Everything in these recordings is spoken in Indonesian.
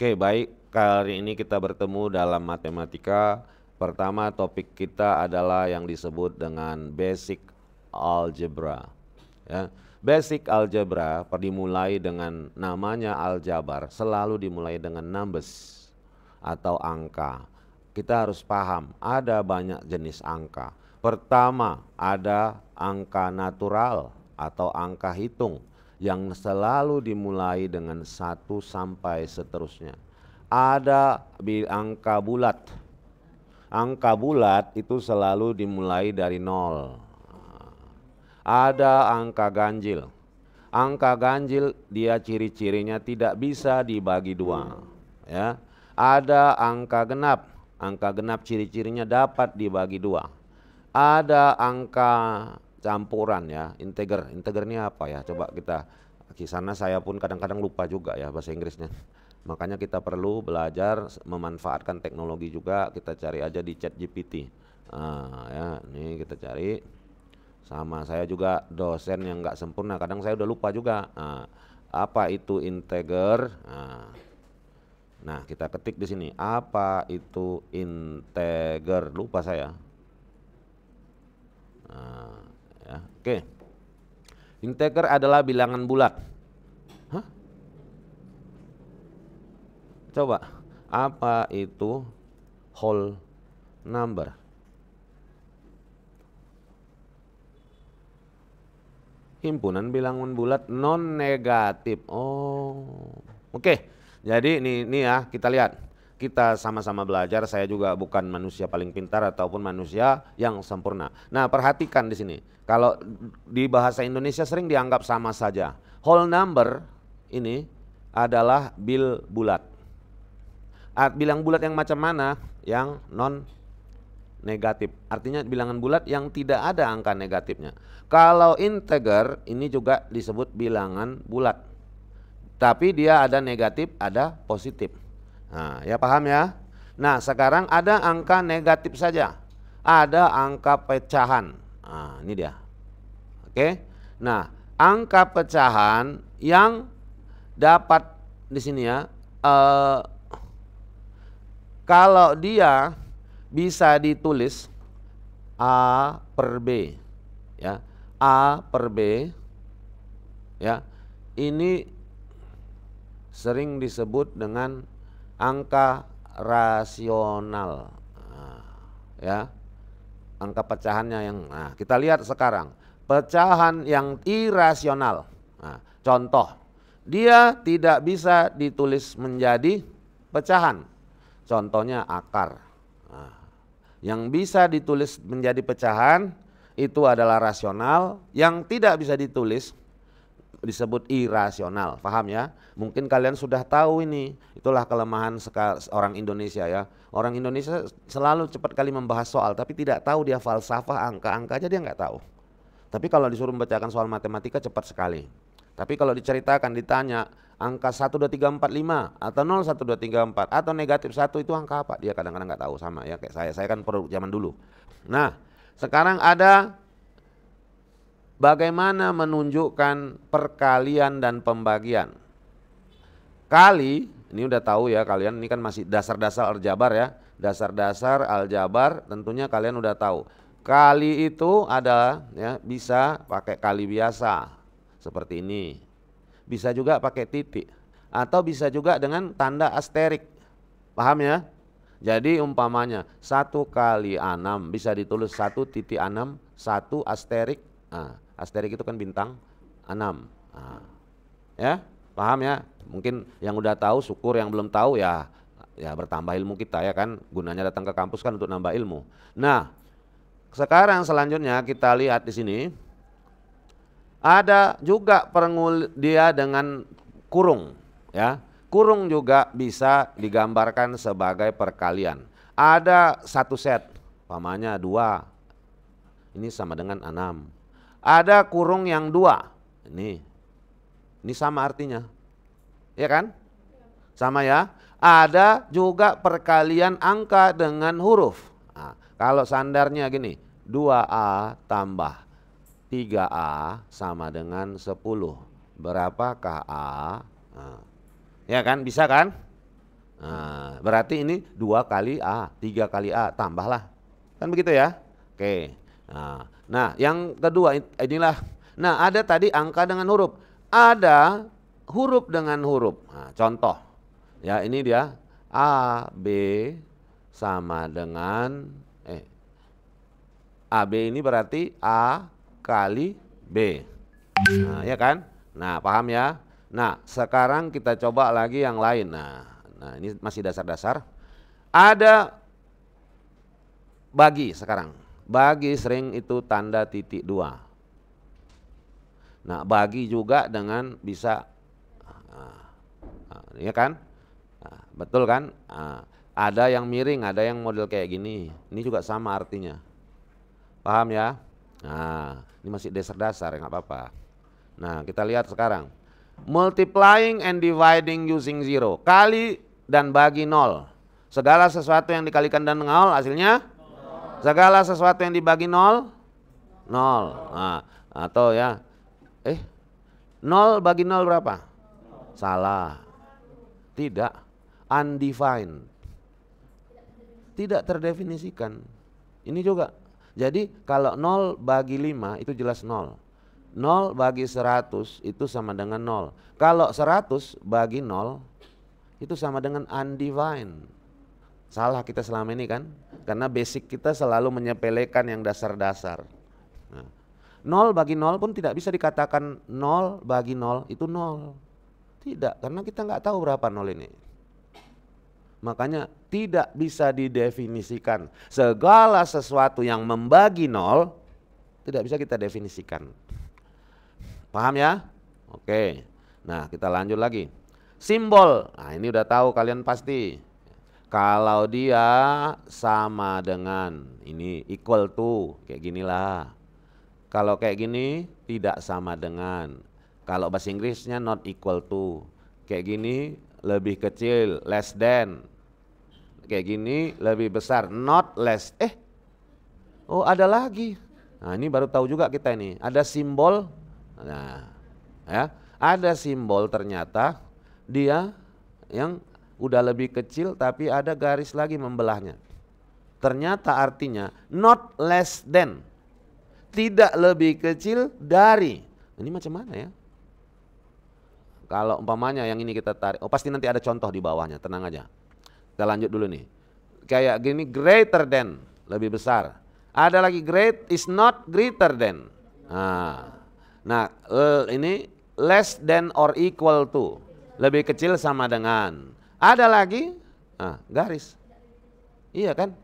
Oke, baik. Kali ini kita bertemu dalam matematika. Pertama topik kita adalah yang disebut dengan basic algebra. Ya. Basic algebra dimulai dengan namanya aljabar, selalu dimulai dengan numbers atau angka. Kita harus paham ada banyak jenis angka. Pertama ada angka natural atau angka hitung yang selalu dimulai dengan 1 sampai seterusnya. Ada angka bulat. Angka bulat itu selalu dimulai dari 0. Ada angka ganjil. Angka ganjil dia ciri-cirinya tidak bisa dibagi 2. Ya. Ada angka genap. Angka genap ciri-cirinya dapat dibagi 2. Ada angka campuran ya, integer. Integer ini apa ya? Coba kita di sana, saya pun kadang-kadang lupa juga ya bahasa Inggrisnya. Makanya kita perlu belajar memanfaatkan teknologi juga. Kita cari aja di ChatGPT. Ya, ini kita cari. Sama saya juga dosen yang nggak sempurna. Kadang saya udah lupa juga. Apa itu integer? Nah, kita ketik di sini. Apa itu integer? Lupa saya. Ya, oke. Integer adalah bilangan bulat. Hah? Coba, apa itu whole number? Himpunan bilangan bulat non negatif. Oh, oke. Jadi ini ya, kita lihat. Kita sama-sama belajar. Saya juga bukan manusia paling pintar ataupun manusia yang sempurna. Nah, perhatikan di sini. Kalau di bahasa Indonesia sering dianggap sama saja. Whole number ini adalah bil bulat. Bilang bulat yang macam mana? Yang non negatif. Artinya bilangan bulat yang tidak ada angka negatifnya. Kalau integer ini juga disebut bilangan bulat. Tapi dia ada negatif, ada positif. Nah, ya paham ya? Nah, sekarang ada angka negatif saja. Ada angka pecahan. Nah, ini dia. Oke. Nah, angka pecahan yang dapat di sini ya. Kalau dia bisa ditulis A per B. Ya. A per B. Ya. Ini sering disebut dengan angka rasional. Ya. Angka pecahannya yang kita lihat sekarang. Pecahan yang irasional. Contoh, dia tidak bisa ditulis menjadi pecahan. Contohnya akar. Yang bisa ditulis menjadi pecahan itu adalah rasional, yang tidak bisa ditulis disebut irasional. Paham ya? Mungkin kalian sudah tahu ini. Itulah kelemahan orang Indonesia ya. Orang Indonesia selalu cepat kali membahas soal, tapi tidak tahu dia falsafah angka-angka aja dia nggak tahu. Tapi kalau disuruh membacakan soal matematika cepat sekali. Tapi kalau diceritakan, ditanya angka 1, 2, 3, 4, 5 atau 0, 1, 2, 3, 4 atau negatif 1 itu angka apa? Dia kadang-kadang nggak tahu. Sama ya kayak saya kan produk zaman dulu. Nah, sekarang ada bagaimana menunjukkan perkalian dan pembagian. Kali, ini udah tahu ya kalian, ini kan masih dasar-dasar aljabar ya. Dasar-dasar aljabar tentunya kalian udah tahu. Kali itu ada ya, bisa pakai kali biasa seperti ini. Bisa juga pakai titik atau bisa juga dengan tanda asterik. Paham ya? Jadi umpamanya 1 kali 6 bisa ditulis 1,6 1 asterik. Asterik itu kan bintang 6. Ya, paham ya? Mungkin yang udah tahu syukur, yang belum tahu ya bertambah ilmu kita ya kan. Gunanya datang ke kampus kan untuk nambah ilmu. Nah, sekarang selanjutnya kita lihat di sini. Ada juga dia dengan kurung ya. Kurung juga bisa digambarkan sebagai perkalian. Ada satu set, umpamanya 2. Ini sama dengan 6. Ada kurung yang 2. Ini sama artinya. Ya kan? Sama ya. Ada juga perkalian angka dengan huruf. Kalau sandarnya gini, 2A tambah 3A sama dengan 10. Berapakah A? Ya kan? Bisa kan? Nah, berarti ini 2 kali A, 3 kali A, tambahlah. Kan begitu ya? Oke. Nah, yang kedua inilah. Nah, ada tadi angka dengan huruf. Ada huruf dengan huruf. Nah, contoh. Ya, ini dia. A, B sama dengan AB ini berarti A kali B. Nah, ya kan? Nah, paham ya? Nah, sekarang kita coba lagi yang lain. Nah, ini masih dasar-dasar. Ada bagi sekarang. Bagi sering itu tanda titik 2. Nah, bagi juga dengan bisa, ya kan? Betul kan? Ada yang miring, ada yang model kayak gini. Ini juga sama artinya. Paham ya? Nah, ini masih dasar-dasar, nggak apa-apa. Nah, kita lihat sekarang. Multiplying and dividing using zero. Kali dan bagi 0. Segala sesuatu yang dikalikan dan 0 hasilnya? Segala sesuatu yang dibagi 0? 0. Nah, atau ya, 0 bagi 0 berapa? Salah. Tidak. Undefined. Tidak terdefinisikan. Ini juga. Jadi kalau 0 bagi 5 itu jelas 0. 0 bagi 100 itu sama dengan 0. Kalau 100 bagi 0 itu sama dengan undefined. Salah kita selama ini kan? Karena basic kita selalu menyepelekan yang dasar-dasar. 0 bagi 0 pun tidak bisa dikatakan 0 bagi 0 itu 0. Tidak, karena kita nggak tahu berapa 0 ini. Makanya tidak bisa didefinisikan. Segala sesuatu yang membagi 0 tidak bisa kita definisikan. Paham ya? Oke. Nah, kita lanjut lagi. Simbol. Nah, ini udah tahu kalian pasti. Kalau dia sama dengan ini equal to, kayak ginilah. Kalau kayak gini tidak sama dengan. Kalau bahasa Inggrisnya not equal to. Kayak gini lebih kecil, less than. Kayak gini lebih besar, not less. Oh ada lagi. Nah ini baru tahu juga kita ini. Ada simbol. Nah ya, ada simbol ternyata dia yang udah lebih kecil tapi ada garis lagi membelahnya. Ternyata artinya not less than. Tidak lebih kecil dari. Ini macam mana ya? Kalau umpamanya yang ini kita tarik, pasti nanti ada contoh di bawahnya, tenang aja. Kita lanjut dulu nih. Kayak gini, greater than, lebih besar. Ada lagi great is not greater than. Nah, ini less than or equal to, lebih kecil sama dengan. Ada lagi, garis. Iya kan?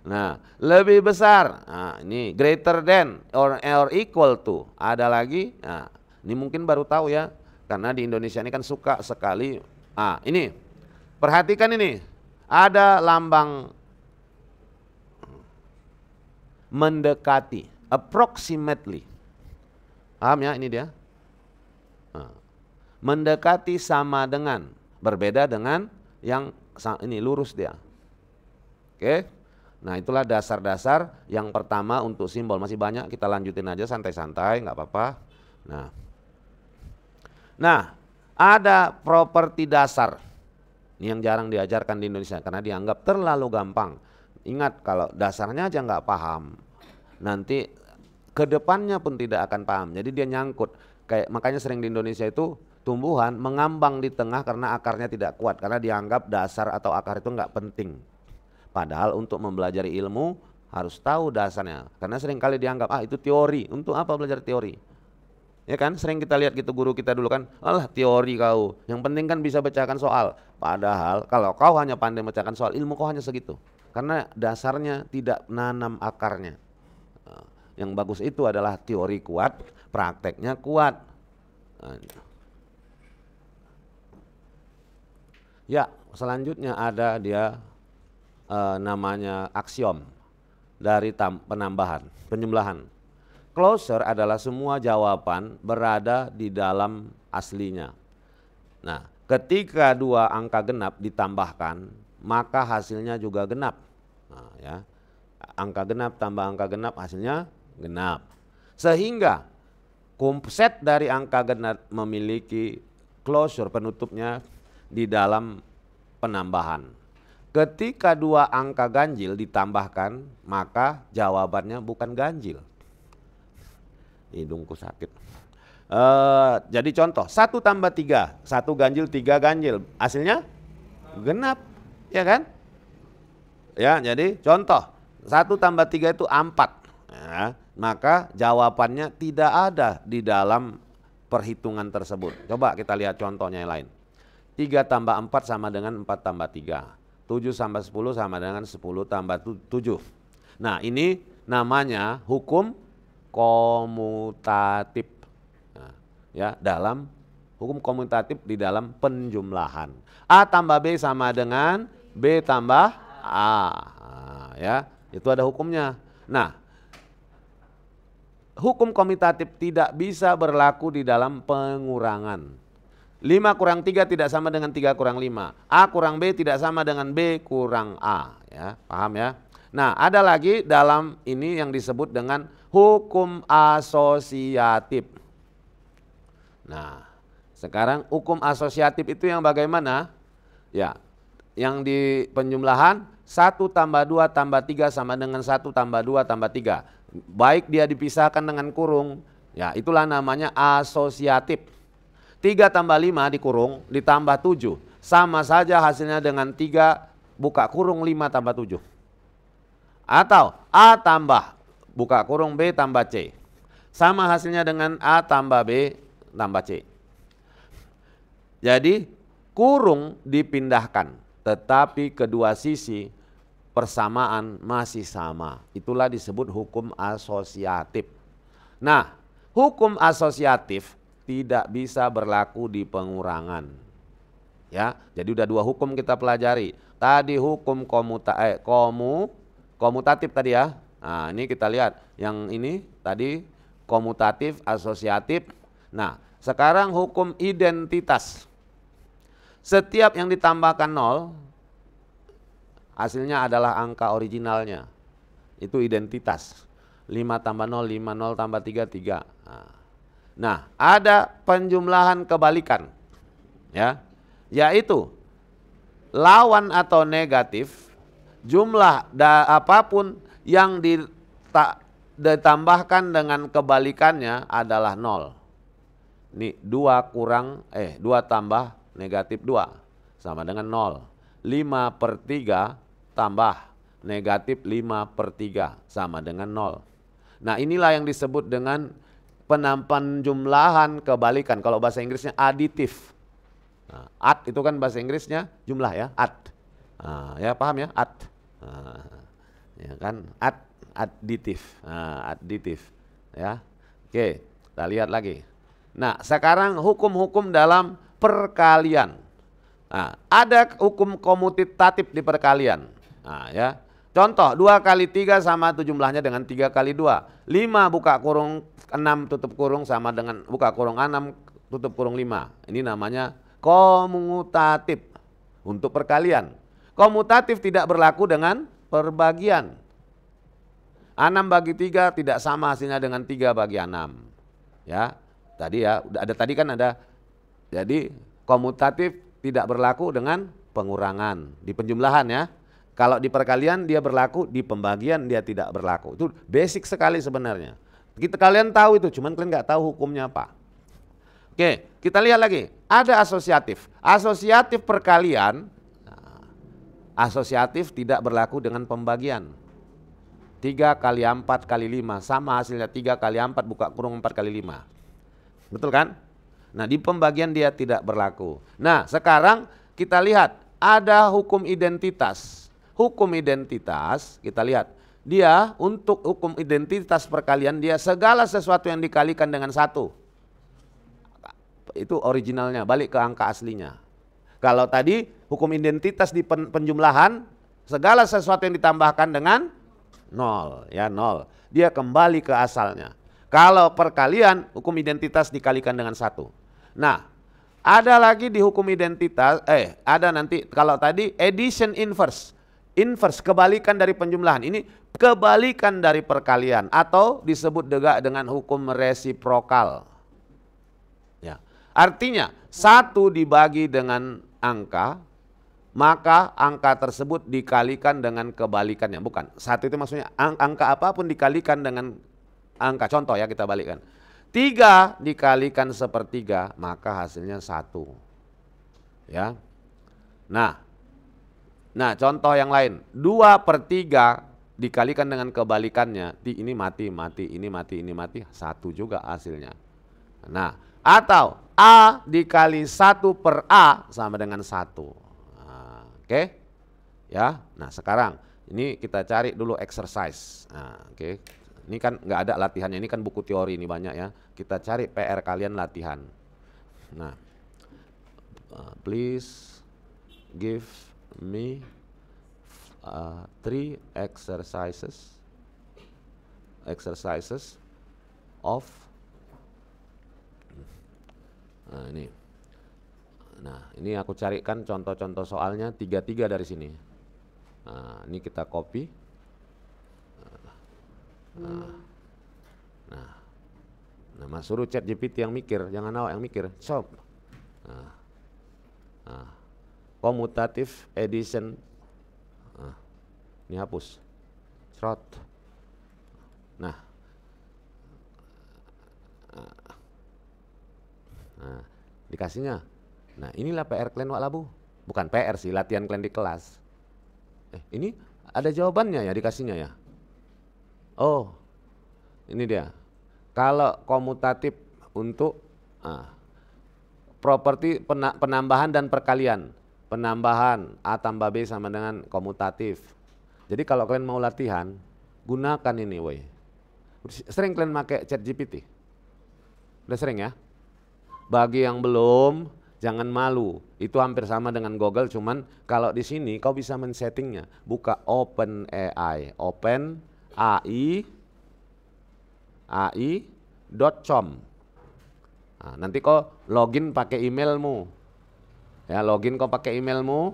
Nah, lebih besar. Nah, ini greater than or equal to. Ada lagi. Nah, ini mungkin baru tahu ya. Karena di Indonesia ini kan suka sekali. Ini. Perhatikan ini. Ada lambang mendekati, approximately. Paham ya ini dia? Mendekati sama dengan, berbeda dengan yang ini lurus dia. Oke. Nah, itulah dasar-dasar yang pertama untuk simbol. Masih banyak, kita lanjutin aja santai-santai, nggak apa-apa. Nah, ada properti dasar. Ini yang jarang diajarkan di Indonesia karena dianggap terlalu gampang. Ingat kalau dasarnya aja nggak paham, nanti kedepannya pun tidak akan paham. Jadi dia nyangkut. Makanya sering di Indonesia itu tumbuhan mengambang di tengah karena akarnya tidak kuat. Karena dianggap dasar atau akar itu nggak penting. Padahal untuk mempelajari ilmu harus tahu dasarnya. Karena sering kali dianggap itu teori. Untuk apa belajar teori? Ya kan, sering kita lihat gitu guru kita dulu kan, alah teori kau, yang penting kan bisa bacakan soal. Padahal kalau kau hanya pandai bacakan soal, ilmu kau hanya segitu. Karena dasarnya tidak nanam akarnya. Yang bagus itu adalah teori kuat, prakteknya kuat. Ya, selanjutnya ada dia namanya aksiom dari penambahan, penjumlahan. Closure adalah semua jawaban berada di dalam aslinya. Nah, ketika dua angka genap ditambahkan, maka hasilnya juga genap. Nah, ya. Angka genap tambah angka genap hasilnya genap. Sehingga set dari angka genap memiliki closure penutupnya di dalam penambahan. Ketika dua angka ganjil ditambahkan, maka jawabannya bukan ganjil. Hidungku sakit. Jadi contoh, 1 tambah 3, 1 ganjil, 3 ganjil. Hasilnya genap, ya kan? Ya, jadi contoh, 1 tambah 3 itu 4. Ya, maka jawabannya tidak ada di dalam perhitungan tersebut. Coba kita lihat contohnya yang lain. 3 tambah 4 sama dengan 4 tambah 3. 7 tambah 10 sama dengan 10 tambah 7. Nah, ini namanya hukum komutatif. Nah, ya, dalam hukum komutatif di dalam penjumlahan. A tambah B sama dengan B tambah A. Nah, ya, itu ada hukumnya. Nah, hukum komutatif tidak bisa berlaku di dalam pengurangan. 5 kurang 3 tidak sama dengan 3 kurang 5. A kurang B tidak sama dengan B kurang A. Ya, paham ya? Nah, ada lagi dalam ini yang disebut dengan hukum asosiatif. Nah, sekarang hukum asosiatif itu yang bagaimana? Ya, yang di penjumlahan 1 tambah 2 tambah 3 sama dengan 1 tambah 2 tambah 3. Baik dia dipisahkan dengan kurung, ya itulah namanya asosiatif. 3 tambah 5 dikurung ditambah 7. Sama saja hasilnya dengan 3 buka kurung 5 tambah 7. Atau A tambah buka kurung B tambah C. Sama hasilnya dengan A tambah B tambah C. Jadi kurung dipindahkan, tetapi kedua sisi persamaan masih sama. Itulah disebut hukum asosiatif. Nah, hukum asosiatif tidak bisa berlaku di pengurangan. Ya, jadi udah 2 hukum kita pelajari. Tadi hukum komutatif tadi ya. Nah, ini kita lihat yang ini tadi komutatif, asosiatif. Nah, sekarang hukum identitas. Setiap yang ditambahkan 0 hasilnya adalah angka originalnya. Itu identitas. 5 tambah 0, 5, 0 tambah 3, 3. Nah, ada penjumlahan kebalikan. Ya, yaitu lawan atau negatif, jumlah apapun yang ditambahkan dengan kebalikannya adalah 0. Ini 2 tambah negatif 2 sama dengan 0. 5/3 tambah negatif 5/3 sama dengan 0. Nah, inilah yang disebut dengan penjumlahan kebalikan. Kalau bahasa Inggrisnya aditif. Nah, ad itu kan bahasa Inggrisnya jumlah ya, ad. Nah, ya paham ya, ad. Nah, ya kan, aditif. Nah, aditif. Ya, oke, kita lihat lagi. Nah, sekarang hukum-hukum dalam perkalian. Nah, ada hukum komutatif di perkalian. Nah, ya. Contoh, 2 kali 3 sama itu jumlahnya dengan 3 kali 2. 5 buka kurung 6 tutup kurung sama dengan buka kurung 6 tutup kurung 5. Ini namanya komutatif untuk perkalian. Komutatif tidak berlaku dengan perbagian. 6 bagi 3 tidak sama hasilnya dengan 3 bagi 6. Ya, tadi ya, tadi kan ada. Jadi komutatif tidak berlaku dengan pengurangan di penjumlahan ya. Kalau di perkalian dia berlaku, di pembagian dia tidak berlaku. Itu basic sekali sebenarnya. Kalian tahu itu, cuman kalian nggak tahu hukumnya apa. Oke, kita lihat lagi. Ada asosiatif. Asosiatif perkalian, asosiatif tidak berlaku dengan pembagian. 3 kali 4 kali 5 sama hasilnya 3 kali 4 buka kurung 4 kali 5. Betul kan? Nah, di pembagian dia tidak berlaku. Nah, sekarang kita lihat ada hukum identitas. Hukum identitas, kita lihat. Dia untuk hukum identitas perkalian dia segala sesuatu yang dikalikan dengan 1. Itu originalnya, balik ke angka aslinya. Kalau tadi hukum identitas di penjumlahan segala sesuatu yang ditambahkan dengan 0, ya 0. Dia kembali ke asalnya. Kalau perkalian hukum identitas dikalikan dengan 1. Nah, ada lagi di hukum identitas, ada nanti kalau tadi addition inverse. Inverse, kebalikan dari penjumlahan. Ini kebalikan dari perkalian atau disebut juga dengan hukum resiprokal. Ya. Artinya 1 dibagi dengan angka maka angka tersebut dikalikan dengan kebalikannya. Bukan, 1 itu maksudnya angka apapun dikalikan dengan angka. Contoh ya, kita balikkan. 3 dikalikan 1/3, maka hasilnya 1. Ya. Nah, contoh yang lain. 2/3 dikalikan dengan kebalikannya. Ini mati, ini mati, 1 juga hasilnya. Nah, atau A dikali 1/A sama dengan 1. Nah, oke? Ya. Nah, sekarang ini kita cari dulu exercise. Nah, oke. Ini kan nggak ada latihannya, ini kan buku teori ini banyak ya. Kita cari PR kalian latihan. Nah, please give me 3 exercises of ini aku carikan contoh-contoh soalnya 3 dari sini. Nah, ini kita copy. Nah, Mas suruh ChatGPT yang mikir, jangan awak yang mikir. Sob. Commutative addition. Ini hapus. Serot. Nah, dikasihnya. Nah, inilah PR kalian wak labu. Bukan PR sih, latihan kalian di kelas. Ini ada jawabannya ya, dikasihnya ya. Oh, ini dia. Kalau komutatif untuk properti penambahan dan perkalian. Penambahan A tambah B sama dengan komutatif. Jadi kalau kalian mau latihan, gunakan ini woi. Sering kalian pakai ChatGPT? Udah sering ya? Bagi yang belum, jangan malu. Itu hampir sama dengan Google, cuman kalau di sini kau bisa men-settingnya. Buka OpenAI, AI.com. Nah, nanti kau login pakai emailmu. Ya, login kau pakai emailmu.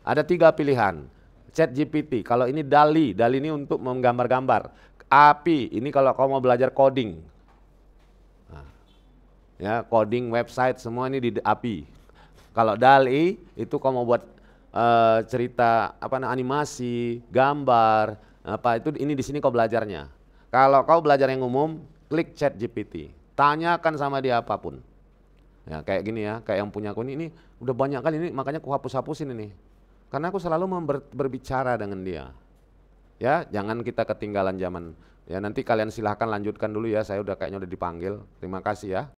Ada 3 pilihan. ChatGPT, kalau ini DALL-E ini untuk menggambar-gambar. API, ini kalau kau mau belajar coding. Nah, ya, coding website semua ini di API. Kalau DALL-E itu kau mau buat cerita animasi, gambar, itu ini di sini kau belajarnya. Kalau kau belajar yang umum, klik ChatGPT. Tanyakan sama dia apapun. Ya, kayak gini ya, kayak yang punya aku ini udah banyak kali ini, makanya aku hapus-hapusin ini. Karena aku selalu berbicara dengan dia. Ya, jangan kita ketinggalan zaman. Ya, nanti kalian silahkan lanjutkan dulu ya, saya kayaknya udah dipanggil. Terima kasih ya.